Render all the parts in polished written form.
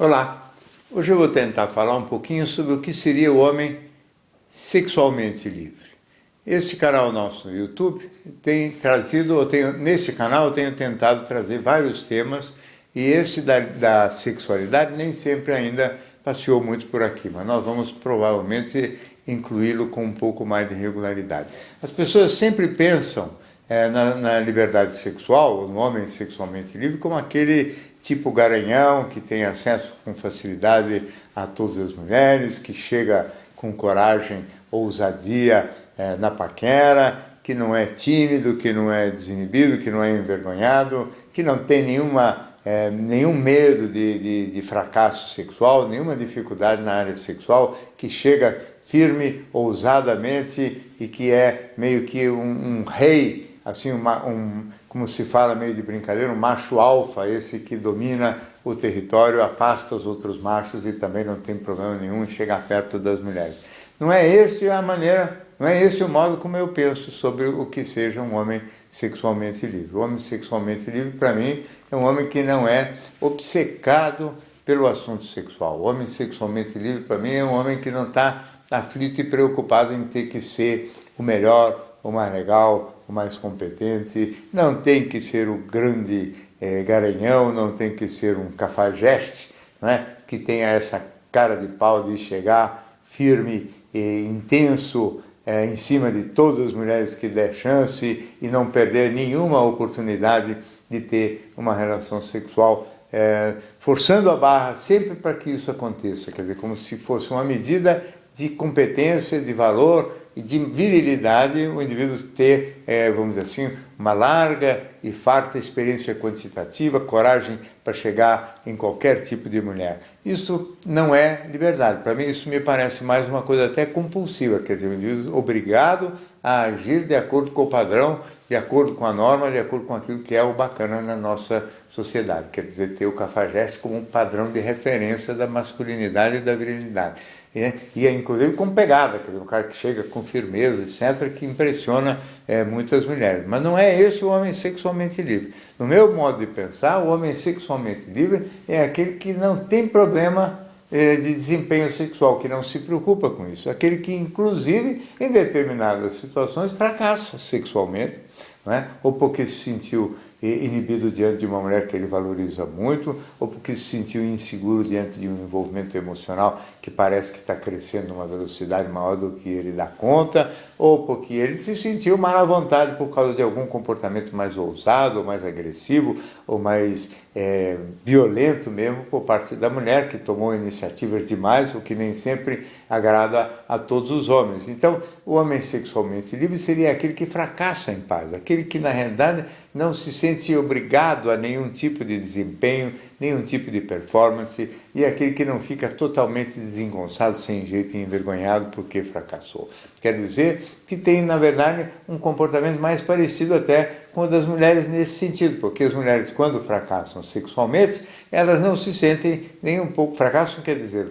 Olá, hoje eu vou tentar falar um pouquinho sobre o que seria o homem sexualmente livre. Este canal nosso no YouTube tem trazido, neste canal eu tenho tentado trazer vários temas e esse da sexualidade nem sempre ainda passeou muito por aqui, mas nós vamos provavelmente incluí-lo com um pouco mais de regularidade. As pessoas sempre pensam na liberdade sexual, ou no homem sexualmente livre, como aquele tipo garanhão que tem acesso com facilidade a todas as mulheres, que chega com coragem, ousadia na paquera, que não é tímido, que não é desinibido, que não é envergonhado, que não tem nenhum medo de fracasso sexual, nenhuma dificuldade na área sexual, que chega firme, ousadamente e que é meio que um rei, assim, como se fala meio de brincadeira, um macho alfa, esse que domina o território, afasta os outros machos e também não tem problema nenhum em chegar perto das mulheres. Não é esse o modo como eu penso sobre o que seja um homem sexualmente livre. O homem sexualmente livre, para mim, é um homem que não é obcecado pelo assunto sexual. O homem sexualmente livre, para mim, é um homem que não está aflito e preocupado em ter que ser o melhor, o mais legal, o mais competente, não tem que ser o grande garanhão, não tem que ser um cafajeste, né, que tenha essa cara de pau de chegar firme e intenso em cima de todas as mulheres que der chance e não perder nenhuma oportunidade de ter uma relação sexual, forçando a barra sempre para que isso aconteça, quer dizer, como se fosse uma medida de competência, de valor e de virilidade, o indivíduo ter, vamos dizer assim, uma larga e farta experiência quantitativa, coragem para chegar em qualquer tipo de mulher. Isso não é liberdade. Para mim, isso me parece mais uma coisa até compulsiva, quer dizer, o indivíduo obrigado a agir de acordo com o padrão, de acordo com a norma, de acordo com aquilo que é o bacana na nossa sociedade, quer dizer, ter o cafajeste como um padrão de referência da masculinidade e da virilidade. E inclusive com pegada, quer dizer, um cara que chega com firmeza, etc., que impressiona muitas mulheres. Mas não é esse o homem sexualmente livre. No meu modo de pensar, o homem sexualmente livre é aquele que não tem problema de desempenho sexual, que não se preocupa com isso. Aquele que, inclusive, em determinadas situações, fracassa sexualmente, não é? Ou porque se sentiu inibido diante de uma mulher que ele valoriza muito, ou porque se sentiu inseguro diante de um envolvimento emocional que parece que está crescendo numa velocidade maior do que ele dá conta, ou porque ele se sentiu mal à vontade por causa de algum comportamento mais ousado, ou mais agressivo, ou mais violento mesmo por parte da mulher, que tomou iniciativas demais, o que nem sempre agrada a todos os homens. Então, o homem sexualmente livre seria aquele que fracassa em paz, aquele que, na realidade, não se sente obrigado a nenhum tipo de desempenho, nenhum tipo de performance, e aquele que não fica totalmente desengonçado, sem jeito e envergonhado porque fracassou. Quer dizer que tem, na verdade, um comportamento mais parecido até com o das mulheres nesse sentido, porque as mulheres, quando fracassam sexualmente, elas não se sentem nem um pouco, fracassam quer dizer,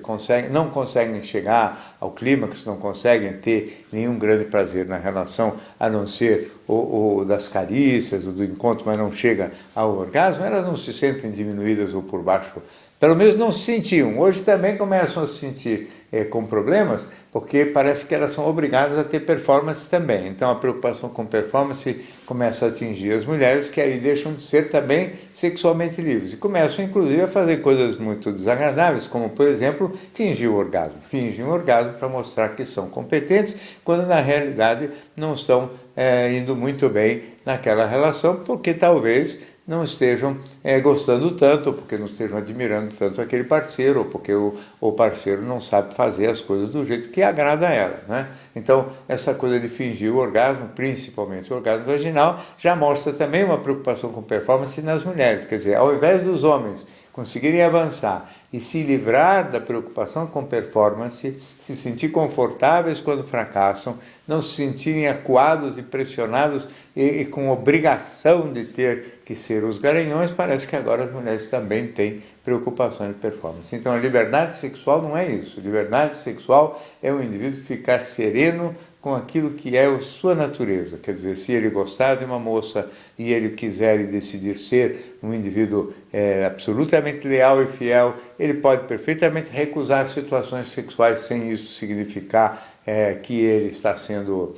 não conseguem chegar ao clímax, não conseguem ter nenhum grande prazer na relação, a não ser o das carícias, o do encontro, mas não chega ao orgasmo, elas não se sentem diminuídas ou por baixo, pelo menos não se sentiam. Hoje também começam a se sentir com problemas, porque parece que elas são obrigadas a ter performance também. Então a preocupação com performance começa a atingir as mulheres, que aí deixam de ser também sexualmente livres. E começam, inclusive, a fazer coisas muito desagradáveis, como, por exemplo, fingir o orgasmo. Fingem um orgasmo para mostrar que são competentes, quando na realidade não estão indo muito bem naquela relação, porque talvez não estejam gostando tanto, ou porque não estejam admirando tanto aquele parceiro, ou porque o parceiro não sabe fazer as coisas do jeito que agrada a ela, né? Então, essa coisa de fingir o orgasmo, principalmente o orgasmo vaginal, já mostra também uma preocupação com performance nas mulheres. Quer dizer, ao invés dos homens conseguirem avançar e se livrar da preocupação com performance, se sentir confortáveis quando fracassam, não se sentirem acuados e pressionados e com obrigação de ter que ser os garanhões, parece que agora as mulheres também têm preocupações de performance. Então, a liberdade sexual não é isso. Liberdade sexual é o indivíduo ficar sereno com aquilo que é a sua natureza. Quer dizer, se ele gostar de uma moça e ele quiser e decidir ser um indivíduo absolutamente leal e fiel, ele pode perfeitamente recusar situações sexuais sem isso significar que ele está sendo,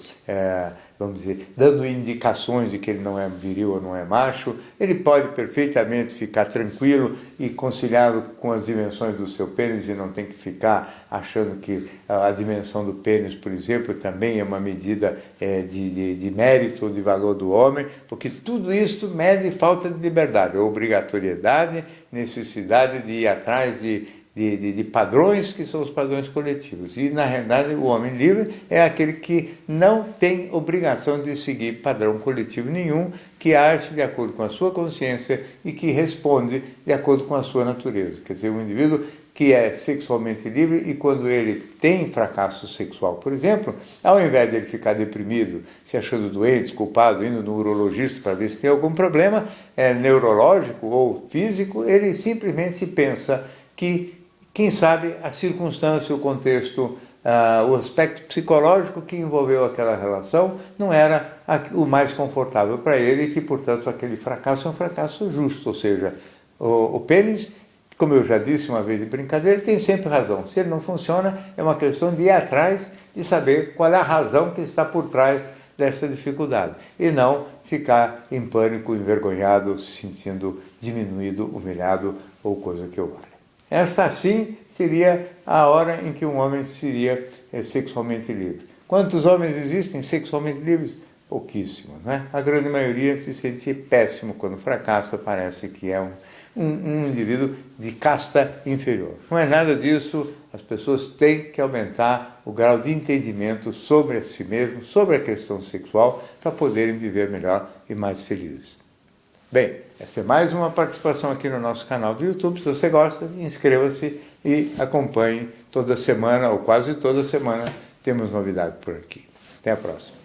vamos dizer, dando indicações de que ele não é viril ou não é macho. Ele pode perfeitamente ficar tranquilo e conciliado com as dimensões do seu pênis e não tem que ficar achando que a dimensão do pênis, por exemplo, também é uma medida de mérito ou de valor do homem, porque tudo isso mede falta de liberdade, obrigatoriedade, necessidade de ir atrás de padrões que são os padrões coletivos. E, na realidade, o homem livre é aquele que não tem obrigação de seguir padrão coletivo nenhum, que age de acordo com a sua consciência e que responde de acordo com a sua natureza. Quer dizer, um indivíduo que é sexualmente livre e quando ele tem fracasso sexual, por exemplo, ao invés de ele ficar deprimido, se achando doente, culpado, indo no urologista para ver se tem algum problema neurológico ou físico, ele simplesmente pensa que, quem sabe, a circunstância, o contexto, o aspecto psicológico que envolveu aquela relação não era o mais confortável para ele e que, portanto, aquele fracasso é um fracasso justo, ou seja, o pênis, como eu já disse uma vez de brincadeira, tem sempre razão. Se ele não funciona, é uma questão de ir atrás de saber qual é a razão que está por trás dessa dificuldade e não ficar em pânico, envergonhado, se sentindo diminuído, humilhado ou coisa que eu valha. Esta, sim, seria a hora em que um homem seria sexualmente livre. Quantos homens existem sexualmente livres? Pouquíssimos, né? A grande maioria se sente péssimo quando fracassa, parece que é um indivíduo de casta inferior. Não é nada disso, as pessoas têm que aumentar o grau de entendimento sobre si mesmo, sobre a questão sexual, para poderem viver melhor e mais felizes. Bem, essa é mais uma participação aqui no nosso canal do YouTube. Se você gosta, inscreva-se e acompanhe toda semana, ou quase toda semana, temos novidade por aqui. Até a próxima.